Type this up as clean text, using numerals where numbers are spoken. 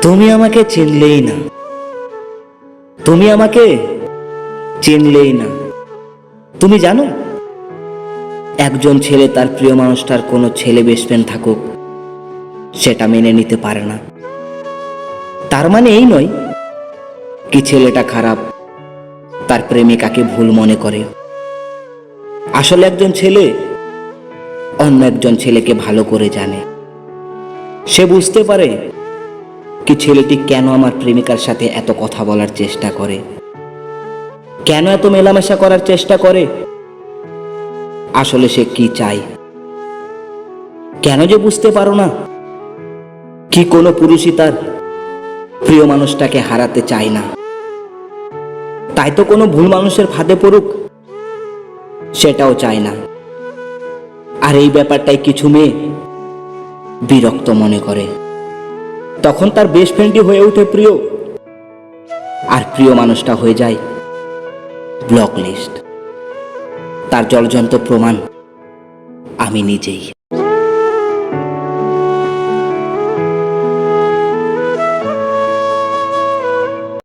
তুমি আমাকে চিনলেই না, তুমি আমাকে চিনলেই না। তুমি জানো, একজন ছেলে তার প্রিয় মানুষটার কোনো ছেলে বেস্ট ফ্রেন্ড থাকুক সেটা মেনে নিতে পারে না। তার মানে এই নয় কি ছেলেটা খারাপ, তার প্রেমিকাকে ভুল মনে করে। আসলে একজন ছেলে অন্য একজন ছেলেকে ভালো করে জানে। সে বুঝতে পারে কি ছেলেটি কেন আমার প্রেমিকার সাথে এত কথা বলার চেষ্টা করে, কেন এত মেলামেশা করার চেষ্টা করে। আসলে সে কি চায়। কেন যে বুঝতে পারো না কি কোনো পুরুষই তার প্রিয় মানুষটাকে হারাতে চায় না। তাই তো কোনো ভুল মানুষের ফাঁদে পড়ুক সেটাও চায় না। আর এই ব্যাপারটাই কিছু মেয়ে বিরক্ত মনে করে। তখন তার বেস্ট ফ্রেন্ডই হয়ে ওঠে প্রিয়, আর প্রিয় মানুষটা হয়ে যায় ব্লক লিস্ট। তার জলজন্ত প্রমাণ আমি নিজেই।